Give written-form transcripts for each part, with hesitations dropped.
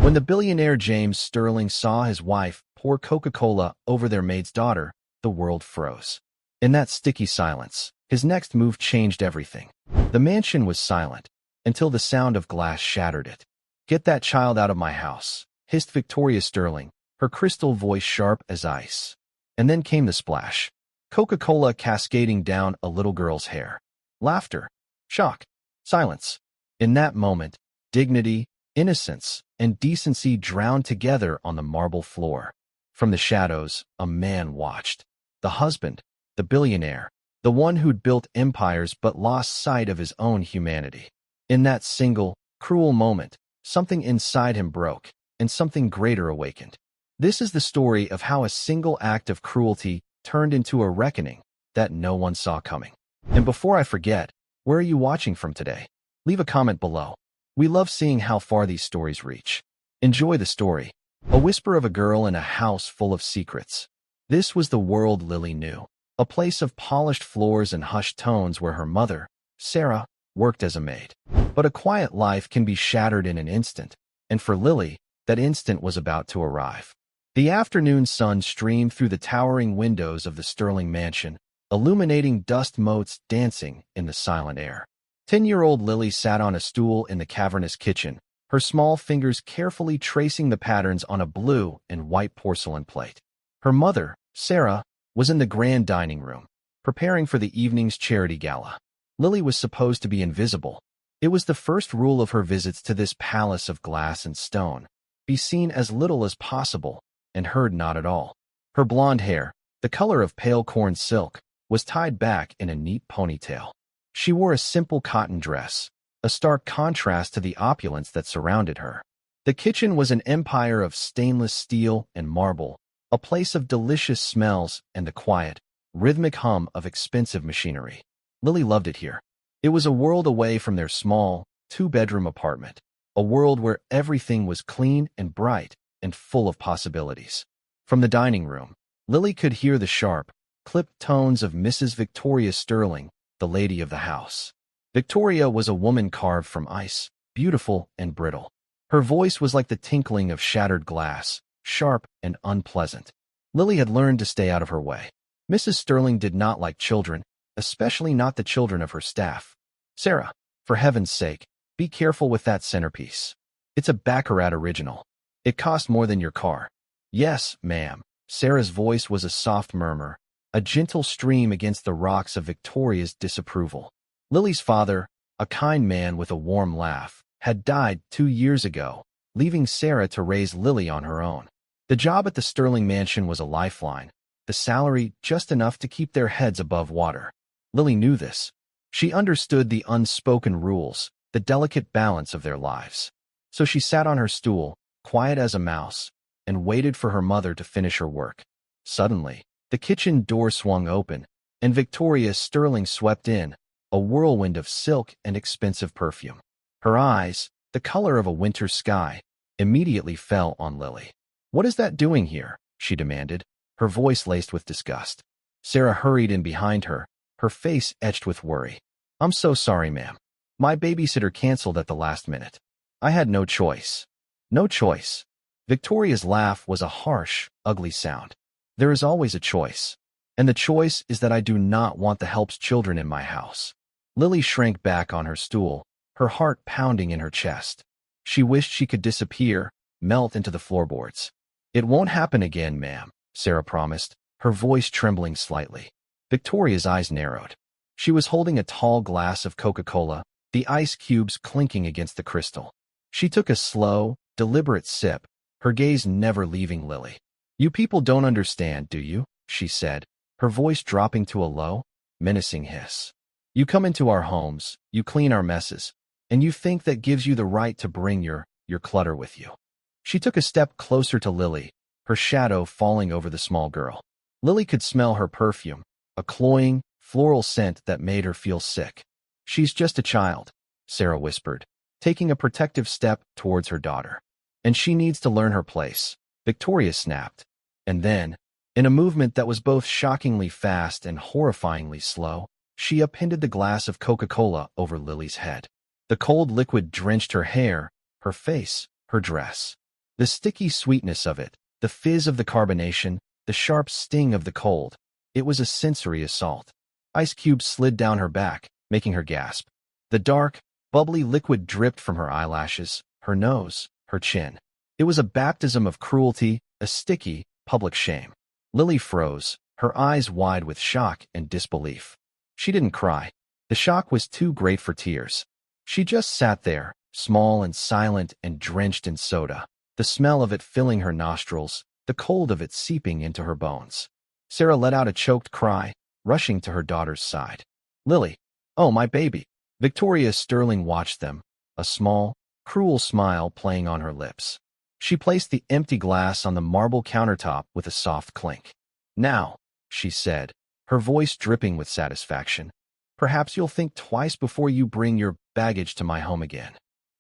When the billionaire James Sterling saw his wife pour Coca-Cola over their maid's daughter, the world froze. In that sticky silence, his next move changed everything. The mansion was silent, until the sound of glass shattered it. "Get that child out of my house," hissed Victoria Sterling, her crystal voice sharp as ice. And then came the splash. Coca-Cola cascading down a little girl's hair. Laughter, shock, silence. In that moment, dignity, innocence, and decency drowned together on the marble floor. From the shadows, a man watched. The husband, the billionaire, the one who'd built empires but lost sight of his own humanity. In that single, cruel moment, something inside him broke, and something greater awakened. This is the story of how a single act of cruelty turned into a reckoning that no one saw coming. And before I forget, where are you watching from today? Leave a comment below. We love seeing how far these stories reach. Enjoy the story. A whisper of a girl in a house full of secrets. This was the world Lily knew. A place of polished floors and hushed tones where her mother, Sarah, worked as a maid. But a quiet life can be shattered in an instant, and for Lily, that instant was about to arrive. The afternoon sun streamed through the towering windows of the Sterling mansion, illuminating dust motes dancing in the silent air. 10-year-old Lily sat on a stool in the cavernous kitchen, her small fingers carefully tracing the patterns on a blue and white porcelain plate. Her mother, Sarah, was in the grand dining room, preparing for the evening's charity gala. Lily was supposed to be invisible. It was the first rule of her visits to this palace of glass and stone. Be seen as little as possible, and heard not at all. Her blonde hair, the color of pale corn silk, was tied back in a neat ponytail. She wore a simple cotton dress, a stark contrast to the opulence that surrounded her. The kitchen was an empire of stainless steel and marble, a place of delicious smells and the quiet, rhythmic hum of expensive machinery. Lily loved it here. It was a world away from their small, two-bedroom apartment, a world where everything was clean and bright and full of possibilities. From the dining room, Lily could hear the sharp, clipped tones of Mrs. Victoria Sterling, the lady of the house. Victoria was a woman carved from ice, beautiful and brittle. Her voice was like the tinkling of shattered glass, sharp and unpleasant. Lily had learned to stay out of her way. Mrs. Sterling did not like children, especially not the children of her staff. "Sarah, for heaven's sake, be careful with that centerpiece. It's a Baccarat original. It cost more than your car." "Yes, ma'am." Sarah's voice was a soft murmur, a gentle stream against the rocks of Victoria's disapproval. Lily's father, a kind man with a warm laugh, had died 2 years ago, leaving Sarah to raise Lily on her own. The job at the Sterling mansion was a lifeline, the salary just enough to keep their heads above water. Lily knew this. She understood the unspoken rules, the delicate balance of their lives. So she sat on her stool, quiet as a mouse, and waited for her mother to finish her work. Suddenly, the kitchen door swung open, and Victoria Sterling swept in, a whirlwind of silk and expensive perfume. Her eyes, the color of a winter sky, immediately fell on Lily. "What is that doing here?" she demanded, her voice laced with disgust. Sarah hurried in behind her, her face etched with worry. "I'm so sorry, ma'am. My babysitter canceled at the last minute. I had no choice." "No choice." Victoria's laugh was a harsh, ugly sound. "There is always a choice. And the choice is that I do not want the help's children in my house." Lily shrank back on her stool, her heart pounding in her chest. She wished she could disappear, melt into the floorboards. "It won't happen again, ma'am," Sarah promised, her voice trembling slightly. Victoria's eyes narrowed. She was holding a tall glass of Coca-Cola, the ice cubes clinking against the crystal. She took a slow, deliberate sip, her gaze never leaving Lily. "You people don't understand, do you?" she said, her voice dropping to a low, menacing hiss. "You come into our homes, you clean our messes, and you think that gives you the right to bring your clutter with you." She took a step closer to Lily, her shadow falling over the small girl. Lily could smell her perfume, a cloying, floral scent that made her feel sick. "She's just a child," Sarah whispered, taking a protective step towards her daughter. "And she needs to learn her place," Victoria snapped. And then, in a movement that was both shockingly fast and horrifyingly slow, she upended the glass of Coca-Cola over Lily's head. The cold liquid drenched her hair, her face, her dress. The sticky sweetness of it, the fizz of the carbonation, the sharp sting of the cold. It was a sensory assault. Ice cubes slid down her back, making her gasp. The dark, bubbly liquid dripped from her eyelashes, her nose, her chin. It was a baptism of cruelty, a sticky, public shame. Lily froze, her eyes wide with shock and disbelief. She didn't cry. The shock was too great for tears. She just sat there, small and silent and drenched in soda, the smell of it filling her nostrils, the cold of it seeping into her bones. Sarah let out a choked cry, rushing to her daughter's side. Lily, oh, my baby. Victoria Sterling watched them, a small, cruel smile playing on her lips. She placed the empty glass on the marble countertop with a soft clink. Now, she said, her voice dripping with satisfaction, perhaps you'll think twice before you bring your baggage to my home again.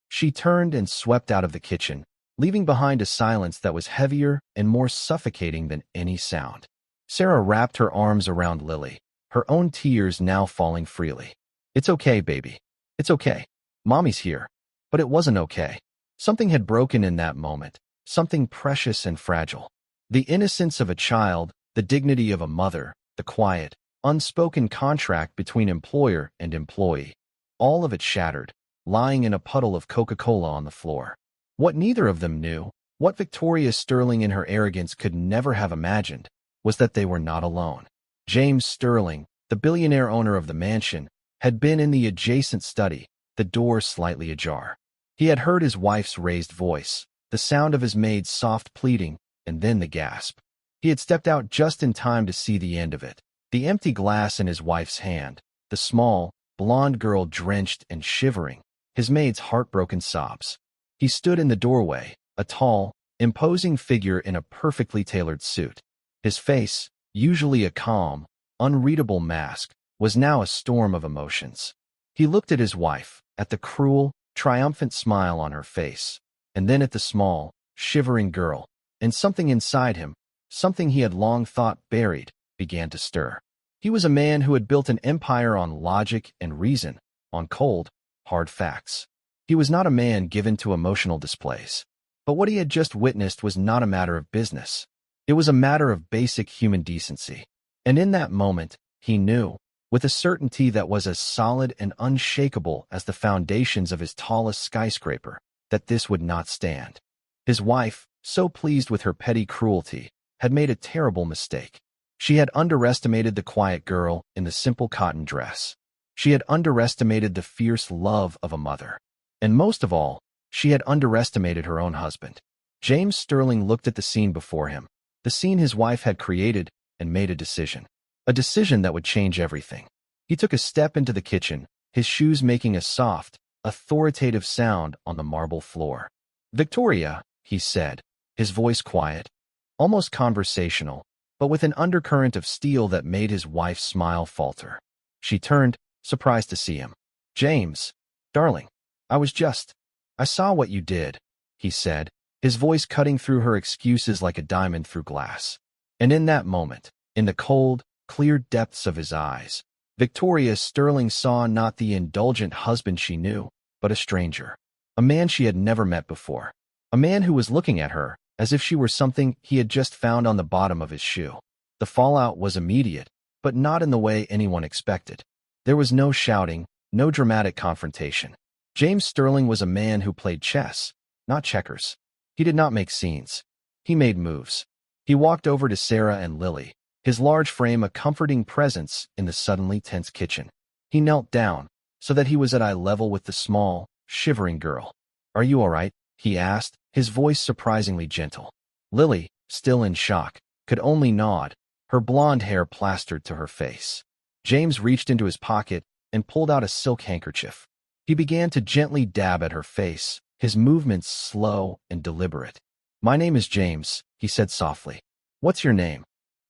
She turned and swept out of the kitchen, leaving behind a silence that was heavier and more suffocating than any sound. Sarah wrapped her arms around Lily, her own tears now falling freely. It's okay, baby. It's okay. Mommy's here. But it wasn't okay. Something had broken in that moment, something precious and fragile. The innocence of a child, the dignity of a mother, the quiet, unspoken contract between employer and employee. All of it shattered, lying in a puddle of Coca-Cola on the floor. What neither of them knew, what Victoria Sterling in her arrogance could never have imagined, was that they were not alone. James Sterling, the billionaire owner of the mansion, had been in the adjacent study, the door slightly ajar. He had heard his wife's raised voice, the sound of his maid's soft pleading, and then the gasp. He had stepped out just in time to see the end of it. The empty glass in his wife's hand, the small, blonde girl drenched and shivering, his maid's heartbroken sobs. He stood in the doorway, a tall, imposing figure in a perfectly tailored suit. His face, usually a calm, unreadable mask, was now a storm of emotions. He looked at his wife, at the cruel, triumphant smile on her face, and then at the small, shivering girl, and something inside him, something he had long thought buried, began to stir. He was a man who had built an empire on logic and reason, on cold, hard facts. He was not a man given to emotional displays. But what he had just witnessed was not a matter of business. It was a matter of basic human decency. And in that moment, he knew, with a certainty that was as solid and unshakable as the foundations of his tallest skyscraper, that this would not stand. His wife, so pleased with her petty cruelty, had made a terrible mistake. She had underestimated the quiet girl in the simple cotton dress. She had underestimated the fierce love of a mother. And most of all, she had underestimated her own husband. James Sterling looked at the scene before him, the scene his wife had created, and made a decision. A decision that would change everything. He took a step into the kitchen, his shoes making a soft, authoritative sound on the marble floor. Victoria, he said, his voice quiet, almost conversational, but with an undercurrent of steel that made his wife's smile falter. She turned, surprised to see him. James, darling, I saw what you did, he said, his voice cutting through her excuses like a diamond through glass. And in that moment, in the cold, clear depths of his eyes, Victoria Sterling saw not the indulgent husband she knew, but a stranger. A man she had never met before. A man who was looking at her as if she were something he had just found on the bottom of his shoe. The fallout was immediate, but not in the way anyone expected. There was no shouting, no dramatic confrontation. James Sterling was a man who played chess, not checkers. He did not make scenes. He made moves. He walked over to Sarah and Lily, his large frame a comforting presence in the suddenly tense kitchen. He knelt down, so that he was at eye level with the small, shivering girl. "Are you all right?" he asked, his voice surprisingly gentle. Lily, still in shock, could only nod, her blonde hair plastered to her face. James reached into his pocket and pulled out a silk handkerchief. He began to gently dab at her face, his movements slow and deliberate. "My name is James," he said softly. "What's your name?"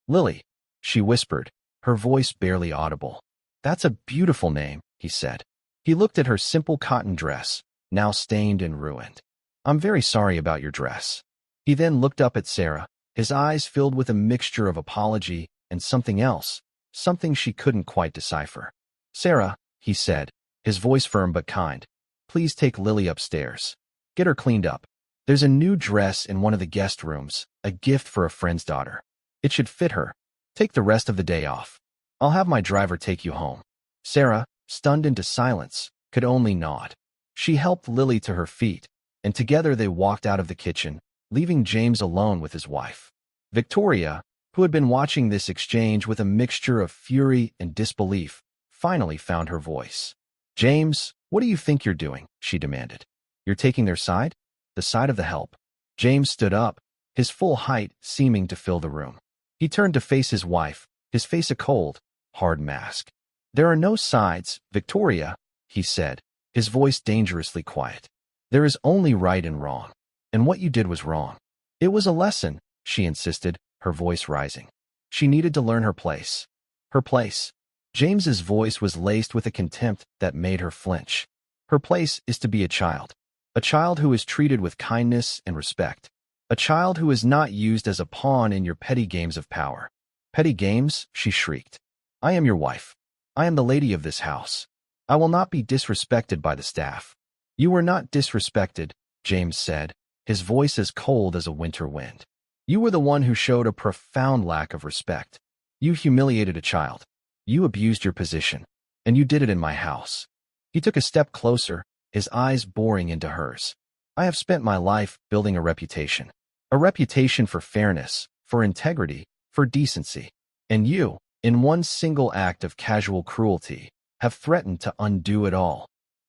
"Lily," she whispered, her voice barely audible. "That's a beautiful name," he said. He looked at her simple cotton dress, now stained and ruined. "I'm very sorry about your dress." He then looked up at Sarah, his eyes filled with a mixture of apology and something else, something she couldn't quite decipher. "Sarah," he said, his voice firm but kind, "please take Lily upstairs. Get her cleaned up. There's a new dress in one of the guest rooms, a gift for a friend's daughter. It should fit her. Take the rest of the day off. I'll have my driver take you home." Sarah, stunned into silence, could only nod. She helped Lily to her feet, and together they walked out of the kitchen, leaving James alone with his wife. Victoria, who had been watching this exchange with a mixture of fury and disbelief, finally found her voice. "James, what do you think you're doing?" she demanded. "You're taking their side? The side of the help." James stood up, his full height seeming to fill the room. He turned to face his wife, his face a cold, hard mask. "There are no sides, Victoria," he said, his voice dangerously quiet. "There is only right and wrong. And what you did was wrong." "It was a lesson," she insisted, her voice rising. She needed to learn her place. Her place. James's voice was laced with a contempt that made her flinch. Her place is to be a child. A child who is treated with kindness and respect. A child who is not used as a pawn in your petty games of power. "Petty games?" she shrieked. "I am your wife. I am the lady of this house. I will not be disrespected by the staff." "You were not disrespected," James said, his voice as cold as a winter wind. "You were the one who showed a profound lack of respect. You humiliated a child. You abused your position. And you did it in my house." He took a step closer, his eyes boring into hers. "I have spent my life building a reputation. A reputation for fairness, for integrity, for decency. And you, in one single act of casual cruelty, have threatened to undo it all."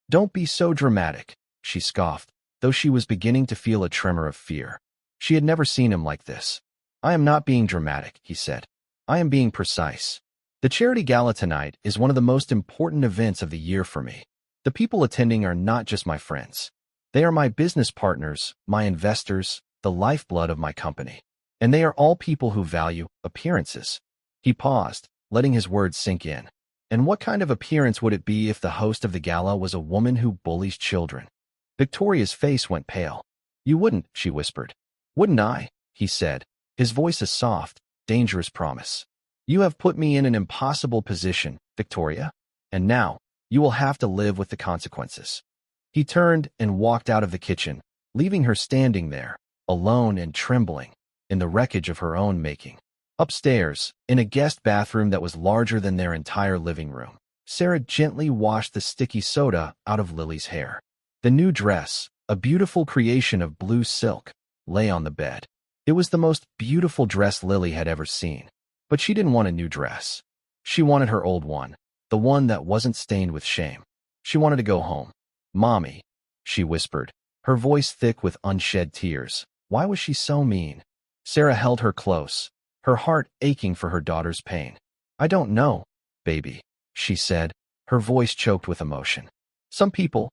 "Don't be so dramatic," she scoffed, though she was beginning to feel a tremor of fear. She had never seen him like this. "I am not being dramatic," he said. "I am being precise. The charity gala tonight is one of the most important events of the year for me. The people attending are not just my friends. They are my business partners, my investors, the lifeblood of my company. And they are all people who value appearances." He paused, letting his words sink in. "And what kind of appearance would it be if the host of the gala was a woman who bullies children?" Victoria's face went pale. "You wouldn't," she whispered. "Wouldn't I?" he said, his voice a soft, dangerous promise. "You have put me in an impossible position, Victoria, and now you will have to live with the consequences." He turned and walked out of the kitchen, leaving her standing there, alone and trembling, in the wreckage of her own making. Upstairs, in a guest bathroom that was larger than their entire living room, Sarah gently washed the sticky soda out of Lily's hair. The new dress, a beautiful creation of blue silk, lay on the bed. It was the most beautiful dress Lily had ever seen. But she didn't want a new dress. She wanted her old one, the one that wasn't stained with shame. She wanted to go home. "Mommy," she whispered, her voice thick with unshed tears. Why was she so mean? Sarah held her close, her heart aching for her daughter's pain. "I don't know, baby," she said, her voice choked with emotion. Some people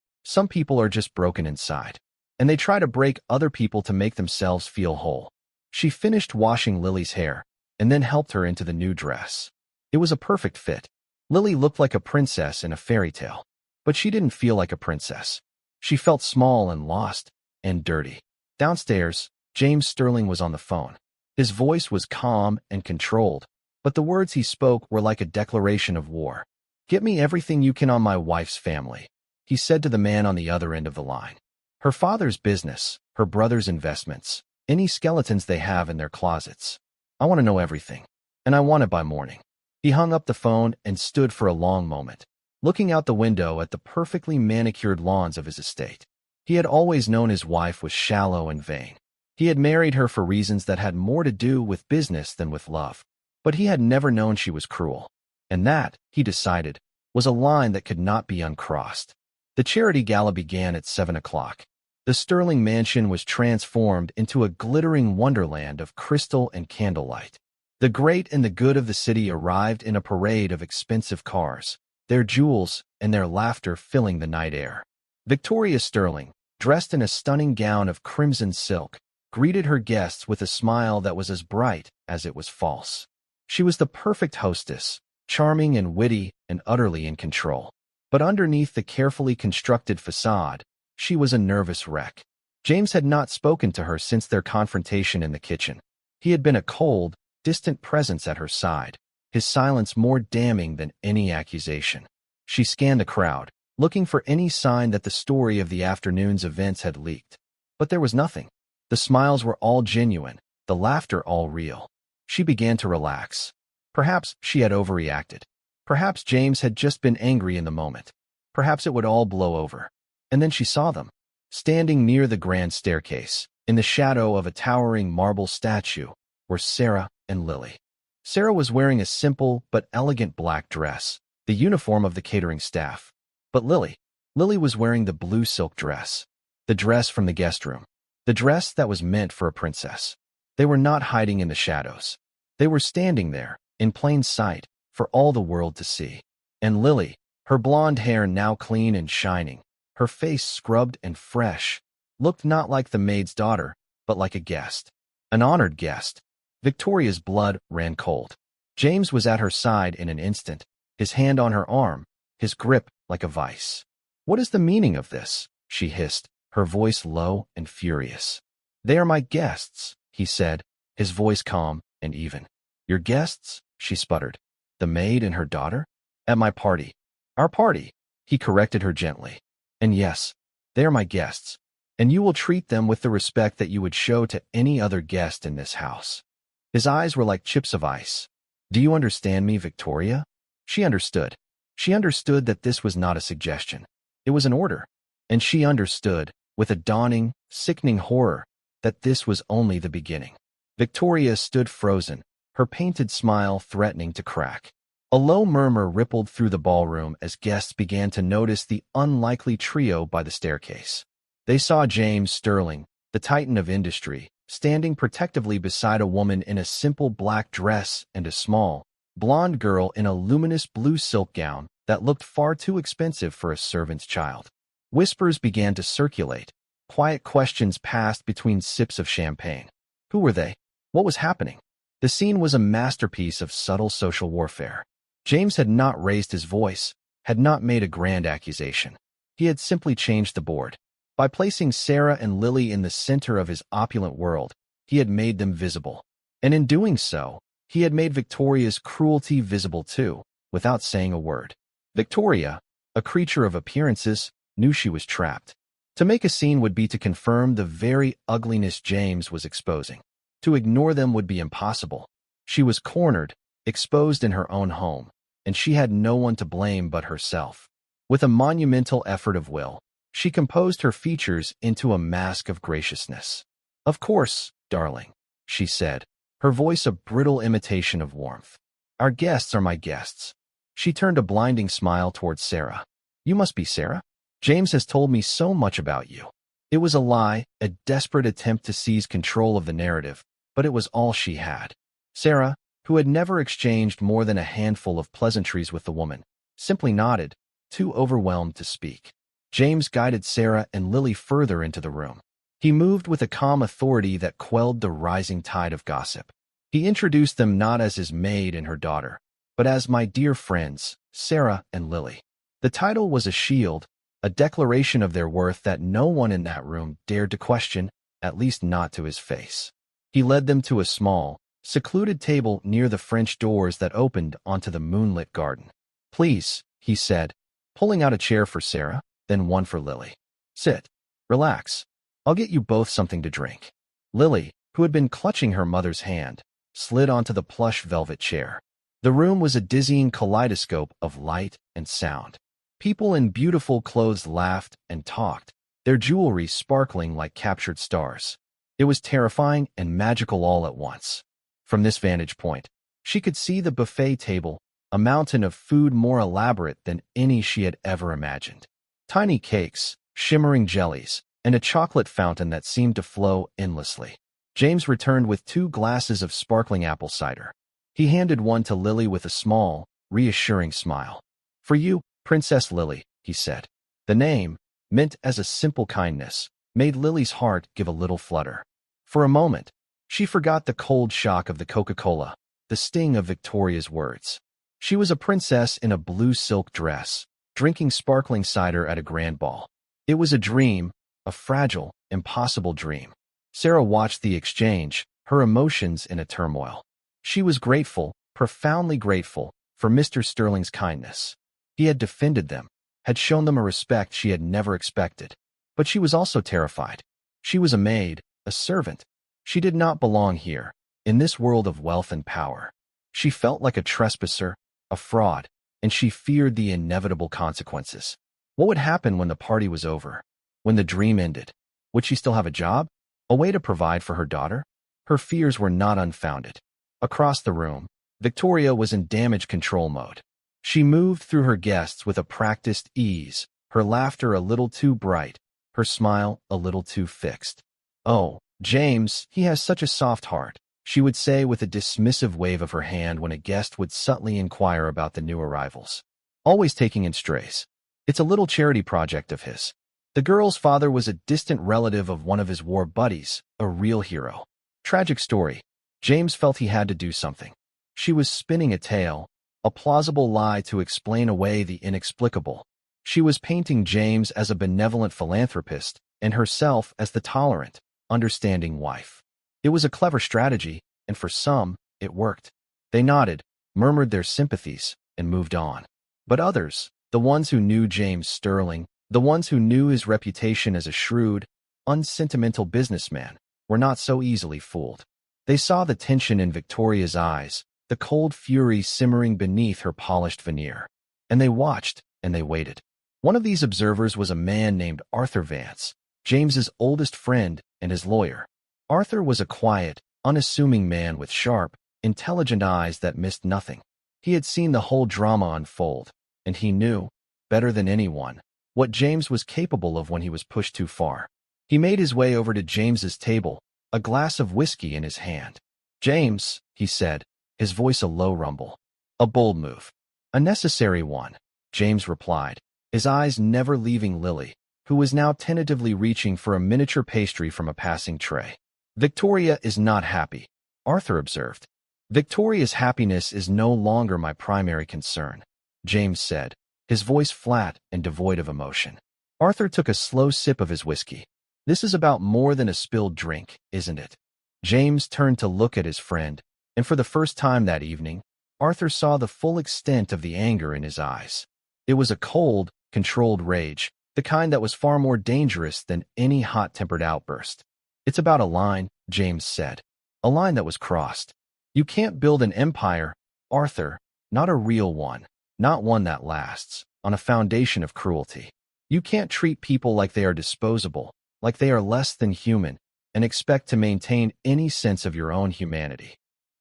are just broken inside, and they try to break other people to make themselves feel whole." She finished washing Lily's hair, and then helped her into the new dress. It was a perfect fit. Lily looked like a princess in a fairy tale, but she didn't feel like a princess. She felt small and lost, and dirty. Downstairs, James Sterling was on the phone. His voice was calm and controlled, but the words he spoke were like a declaration of war. "Get me everything you can on my wife's family," he said to the man on the other end of the line. "Her father's business, her brother's investments, any skeletons they have in their closets. I want to know everything, and I want it by morning." He hung up the phone and stood for a long moment, looking out the window at the perfectly manicured lawns of his estate. He had always known his wife was shallow and vain. He had married her for reasons that had more to do with business than with love. But he had never known she was cruel. And that, he decided, was a line that could not be uncrossed. The charity gala began at 7 o'clock. The Sterling mansion was transformed into a glittering wonderland of crystal and candlelight. The great and the good of the city arrived in a parade of expensive cars, their jewels and their laughter filling the night air. Victoria Sterling, dressed in a stunning gown of crimson silk, greeted her guests with a smile that was as bright as it was false. She was the perfect hostess, charming and witty and utterly in control. But underneath the carefully constructed facade, she was a nervous wreck. James had not spoken to her since their confrontation in the kitchen. He had been a cold, distant presence at her side, his silence more damning than any accusation. She scanned the crowd, looking for any sign that the story of the afternoon's events had leaked. But there was nothing. The smiles were all genuine, the laughter all real. She began to relax. Perhaps she had overreacted. Perhaps James had just been angry in the moment. Perhaps it would all blow over. And then she saw them, standing near the grand staircase, in the shadow of a towering marble statue, were Sarah and Lily. Sarah was wearing a simple but elegant black dress, the uniform of the catering staff. But Lily was wearing the blue silk dress, the dress from the guest room, the dress that was meant for a princess. They were not hiding in the shadows. They were standing there, in plain sight, for all the world to see. And Lily, her blonde hair now clean and shining, her face scrubbed and fresh, looked not like the maid's daughter, but like a guest, an honored guest. Victoria's blood ran cold. James was at her side in an instant, his hand on her arm, his grip like a vice. "What is the meaning of this?" she hissed, her voice low and furious. "They are my guests," he said, his voice calm and even. "Your guests?" she sputtered. "The maid and her daughter? At my party." "Our party," he corrected her gently. "And yes, they are my guests, and you will treat them with the respect that you would show to any other guest in this house." His eyes were like chips of ice. "Do you understand me, Victoria?" She understood. She understood that this was not a suggestion. It was an order. And she understood, with a dawning, sickening horror, that this was only the beginning. Victoria stood frozen, her painted smile threatening to crack. A low murmur rippled through the ballroom as guests began to notice the unlikely trio by the staircase. They saw James Sterling, the titan of industry, standing protectively beside a woman in a simple black dress and a small, blonde girl in a luminous blue silk gown that looked far too expensive for a servant's child. Whispers began to circulate. Quiet questions passed between sips of champagne. Who were they? What was happening? The scene was a masterpiece of subtle social warfare. James had not raised his voice, had not made a grand accusation. He had simply changed the board. By placing Sarah and Lily in the center of his opulent world, he had made them visible. And in doing so, he had made Victoria's cruelty visible too, without saying a word. Victoria, a creature of appearances, knew she was trapped. To make a scene would be to confirm the very ugliness James was exposing. To ignore them would be impossible. She was cornered, exposed in her own home, and she had no one to blame but herself. With a monumental effort of will, she composed her features into a mask of graciousness. "Of course, darling," she said, her voice a brittle imitation of warmth. "Our guests are my guests." She turned a blinding smile towards Sarah. "You must be Sarah? James has told me so much about you." It was a lie, a desperate attempt to seize control of the narrative, but it was all she had. Sarah, who had never exchanged more than a handful of pleasantries with the woman, simply nodded, too overwhelmed to speak. James guided Sarah and Lily further into the room. He moved with a calm authority that quelled the rising tide of gossip. He introduced them not as his maid and her daughter, but as my dear friends, Sarah and Lily. The title was a shield, a declaration of their worth that no one in that room dared to question, at least not to his face. He led them to a small, secluded table near the French doors that opened onto the moonlit garden. "Please," he said, pulling out a chair for Sarah, then one for Lily. "Sit. Relax. I'll get you both something to drink." Lily, who had been clutching her mother's hand, slid onto the plush velvet chair. The room was a dizzying kaleidoscope of light and sound. People in beautiful clothes laughed and talked, their jewelry sparkling like captured stars. It was terrifying and magical all at once. From this vantage point, she could see the buffet table, a mountain of food more elaborate than any she had ever imagined. Tiny cakes, shimmering jellies, and a chocolate fountain that seemed to flow endlessly. James returned with 2 glasses of sparkling apple cider. He handed one to Lily with a small, reassuring smile. "For you, Princess Lily," he said. The name, meant as a simple kindness, made Lily's heart give a little flutter. For a moment, she forgot the cold shock of the Coca-Cola, the sting of Victoria's words. She was a princess in a blue silk dress, drinking sparkling cider at a grand ball. It was a dream, a fragile, impossible dream. Sarah watched the exchange, her emotions in a turmoil. She was grateful, profoundly grateful, for Mr. Sterling's kindness. He had defended them, had shown them a respect she had never expected. But she was also terrified. She was a maid, a servant. She did not belong here, in this world of wealth and power. She felt like a trespasser, a fraud, and she feared the inevitable consequences. What would happen when the party was over? When the dream ended? Would she still have a job? A way to provide for her daughter? Her fears were not unfounded. Across the room, Victoria was in damage control mode. She moved through her guests with a practiced ease, her laughter a little too bright, her smile a little too fixed. "Oh, James, he has such a soft heart," she would say with a dismissive wave of her hand when a guest would subtly inquire about the new arrivals. "Always taking in strays. It's a little charity project of his." The girl's father was a distant relative of one of his war buddies, a real hero. Tragic story. James felt he had to do something. She was spinning a tale, a plausible lie to explain away the inexplicable. She was painting James as a benevolent philanthropist and herself as the tolerant, understanding wife. It was a clever strategy, and for some, it worked. They nodded, murmured their sympathies, and moved on. But others, the ones who knew James Sterling, the ones who knew his reputation as a shrewd, unsentimental businessman, were not so easily fooled. They saw the tension in Victoria's eyes, the cold fury simmering beneath her polished veneer. And they watched, and they waited. One of these observers was a man named Arthur Vance, James's oldest friend and his lawyer. Arthur was a quiet, unassuming man with sharp, intelligent eyes that missed nothing. He had seen the whole drama unfold, and he knew, better than anyone, what James was capable of when he was pushed too far. He made his way over to James's table, a glass of whiskey in his hand. "James," he said, his voice a low rumble. "A bold move. A necessary one," James replied, his eyes never leaving Lily, who was now tentatively reaching for a miniature pastry from a passing tray. "Victoria is not happy," Arthur observed. "Victoria's happiness is no longer my primary concern," James said, his voice flat and devoid of emotion. Arthur took a slow sip of his whiskey. "This is about more than a spilled drink, isn't it?" James turned to look at his friend, and for the first time that evening, Arthur saw the full extent of the anger in his eyes. It was a cold, controlled rage, the kind that was far more dangerous than any hot-tempered outburst. "It's about a line," James said. "A line that was crossed. You can't build an empire, Arthur, not a real one, not one that lasts, on a foundation of cruelty. You can't treat people like they are disposable, like they are less than human, and expect to maintain any sense of your own humanity."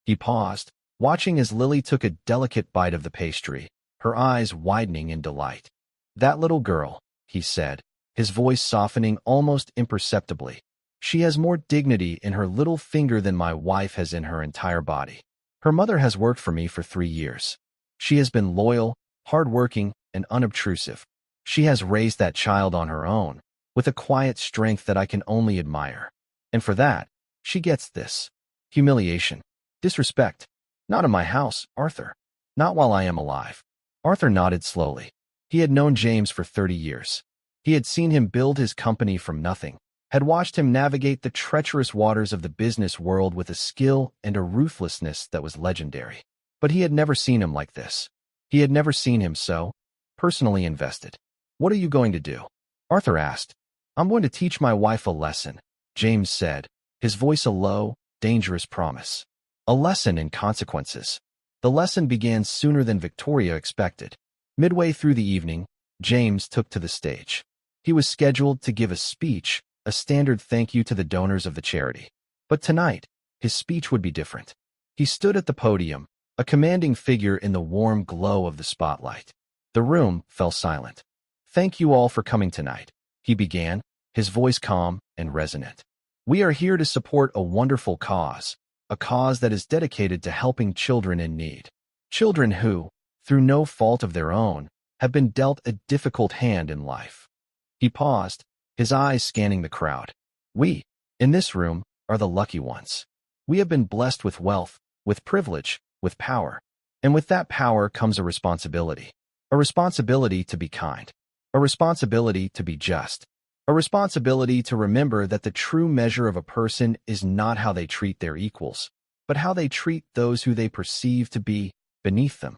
He paused, watching as Lily took a delicate bite of the pastry, her eyes widening in delight. "That little girl," he said, his voice softening almost imperceptibly. "She has more dignity in her little finger than my wife has in her entire body. Her mother has worked for me for 3 years. She has been loyal, hard-working, and unobtrusive. She has raised that child on her own, with a quiet strength that I can only admire. And for that, she gets this. Humiliation. Disrespect. Not in my house, Arthur. Not while I am alive." Arthur nodded slowly. He had known James for 30 years. He had seen him build his company from nothing, had watched him navigate the treacherous waters of the business world with a skill and a ruthlessness that was legendary. But he had never seen him like this. He had never seen him so personally invested. "What are you going to do?" Arthur asked. "I'm going to teach my wife a lesson," James said, his voice a low, dangerous promise. A lesson in consequences. The lesson began sooner than Victoria expected. Midway through the evening, James took to the stage. He was scheduled to give a speech, a standard thank you to the donors of the charity. But tonight, his speech would be different. He stood at the podium, a commanding figure in the warm glow of the spotlight. The room fell silent. "Thank you all for coming tonight," he began, his voice calm and resonant. "We are here to support a wonderful cause, a cause that is dedicated to helping children in need. Children who, through no fault of their own, have been dealt a difficult hand in life." He paused, his eyes scanning the crowd. "We, in this room, are the lucky ones. We have been blessed with wealth, with privilege, with power. And with that power comes a responsibility. A responsibility to be kind. A responsibility to be just. A responsibility to remember that the true measure of a person is not how they treat their equals, but how they treat those who they perceive to be beneath them."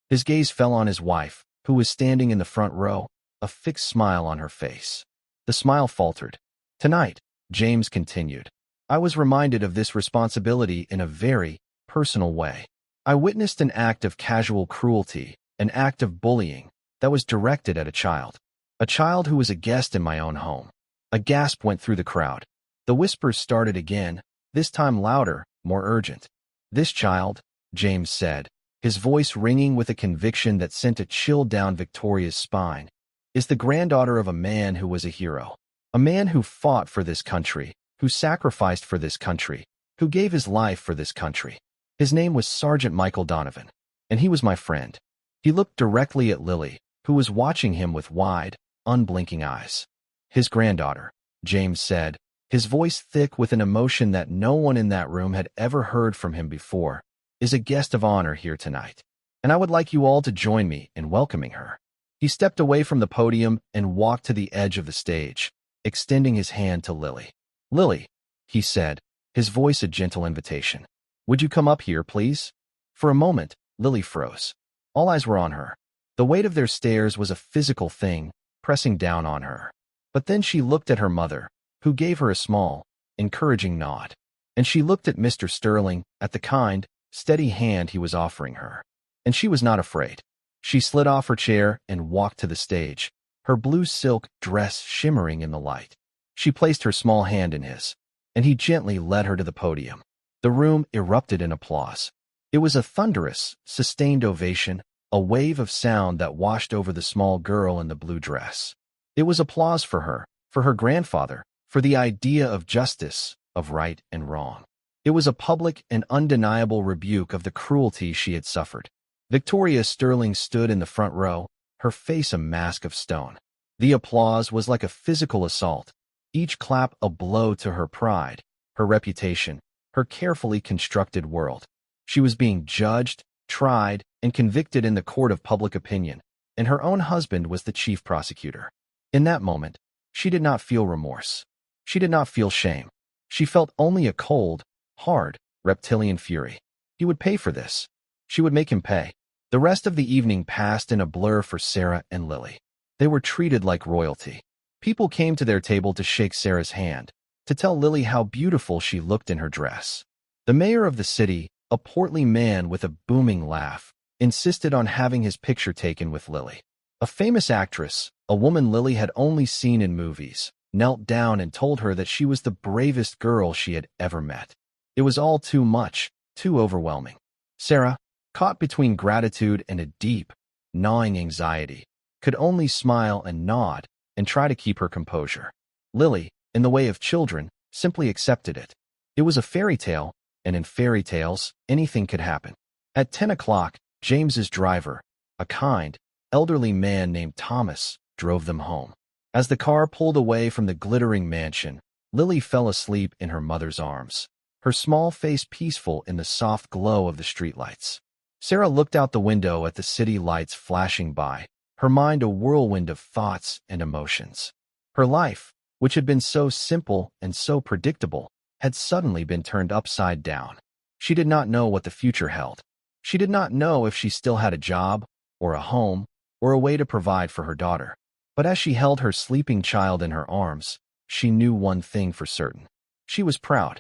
His gaze fell on his wife, who was standing in the front row, a fixed smile on her face. The smile faltered. "Tonight," James continued. I was reminded of this responsibility in a very personal way. I witnessed an act of casual cruelty, an act of bullying, that was directed at a child who was a guest in my own home. A gasp went through the crowd. The whispers started again, this time louder, more urgent. This child, James said, his voice ringing with a conviction that sent a chill down Victoria's spine, is the granddaughter of a man who was a hero. A man who fought for this country, who sacrificed for this country, who gave his life for this country. His name was Sergeant Michael Donovan, and he was my friend. He looked directly at Lily, who was watching him with wide, unblinking eyes. His granddaughter, James said, his voice thick with an emotion that no one in that room had ever heard from him before, is a guest of honor here tonight, and I would like you all to join me in welcoming her. He stepped away from the podium and walked to the edge of the stage, extending his hand to Lily. Lily, he said, his voice a gentle invitation. Would you come up here, please? For a moment, Lily froze. All eyes were on her. The weight of their stares was a physical thing, pressing down on her. But then she looked at her mother, who gave her a small, encouraging nod. And she looked at Mr. Sterling, at the kind, steady hand he was offering her. And she was not afraid. She slid off her chair and walked to the stage, her blue silk dress shimmering in the light. She placed her small hand in his, and he gently led her to the podium. The room erupted in applause. It was a thunderous, sustained ovation, a wave of sound that washed over the small girl in the blue dress. It was applause for her grandfather, for the idea of justice, of right and wrong. It was a public and undeniable rebuke of the cruelty she had suffered. Victoria Sterling stood in the front row, her face a mask of stone. The applause was like a physical assault, each clap a blow to her pride, her reputation, her carefully constructed world. She was being judged, tried, and convicted in the court of public opinion, and her own husband was the chief prosecutor. In that moment, she did not feel remorse. She did not feel shame. She felt only a cold, hard, reptilian fury. He would pay for this. She would make him pay. The rest of the evening passed in a blur for Sarah and Lily. They were treated like royalty. People came to their table to shake Sarah's hand, to tell Lily how beautiful she looked in her dress. The mayor of the city, a portly man with a booming laugh, insisted on having his picture taken with Lily. A famous actress, a woman Lily had only seen in movies, knelt down and told her that she was the bravest girl she had ever met. It was all too much, too overwhelming. Sarah, caught between gratitude and a deep, gnawing anxiety, could only smile and nod and try to keep her composure. Lily, in the way of children, simply accepted it. It was a fairy tale, and in fairy tales, anything could happen. At 10 o'clock, James's driver, a kind, elderly man named Thomas, drove them home. As the car pulled away from the glittering mansion, Lily fell asleep in her mother's arms, her small face peaceful in the soft glow of the streetlights. Sarah looked out the window at the city lights flashing by, her mind a whirlwind of thoughts and emotions. Her life, which had been so simple and so predictable, had suddenly been turned upside down. She did not know what the future held. She did not know if she still had a job, or a home, or a way to provide for her daughter. But as she held her sleeping child in her arms, she knew one thing for certain. She was proud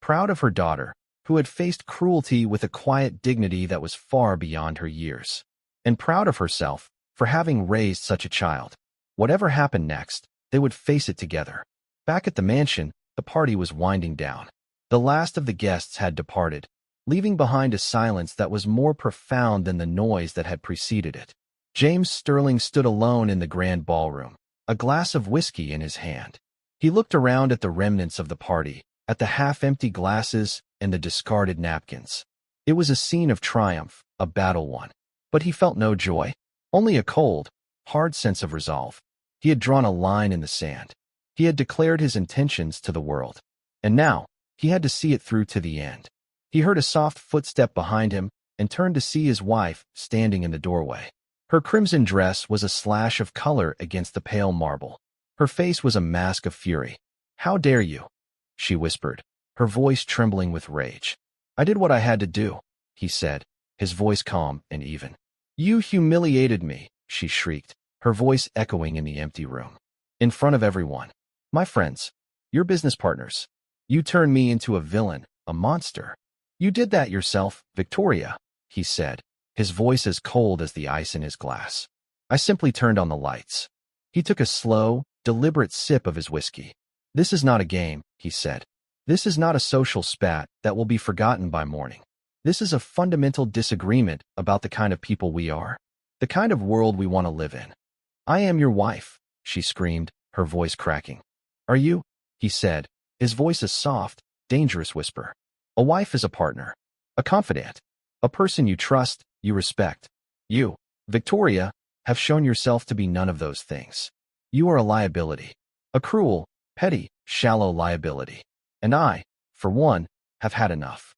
of her daughter, who had faced cruelty with a quiet dignity that was far beyond her years, and proud of herself for having raised such a child. Whatever happened next, they would face it together. Back at the mansion, the party was winding down. The last of the guests had departed, leaving behind a silence that was more profound than the noise that had preceded it. James Sterling stood alone in the grand ballroom, a glass of whiskey in his hand. He looked around at the remnants of the party, at the half-empty glasses and the discarded napkins. It was a scene of triumph, a battle won. But he felt no joy, only a cold, hard sense of resolve. He had drawn a line in the sand. He had declared his intentions to the world. And now, he had to see it through to the end. He heard a soft footstep behind him and turned to see his wife standing in the doorway. Her crimson dress was a slash of color against the pale marble. Her face was a mask of fury. "How dare you?" she whispered, her voice trembling with rage. "I did what I had to do," he said, his voice calm and even. "You humiliated me," she shrieked, her voice echoing in the empty room. "In front of everyone. My friends, Your business partners. You turned me into a villain, a monster. You did that yourself, Victoria, he said, his voice as cold as the ice in his glass. I simply turned on the lights. He took a slow, deliberate sip of his whiskey. This is not a game, he said. This is not a social spat that will be forgotten by morning. This is a fundamental disagreement about the kind of people we are, the kind of world we want to live in. I am your wife, she screamed, her voice cracking. Are you? He said, his voice a soft, dangerous whisper. A wife is a partner, a confidant, a person you trust, you respect. You, Victoria, have shown yourself to be none of those things. You are a liability, a cruel, petty, shallow liability. And I, for one, have had enough.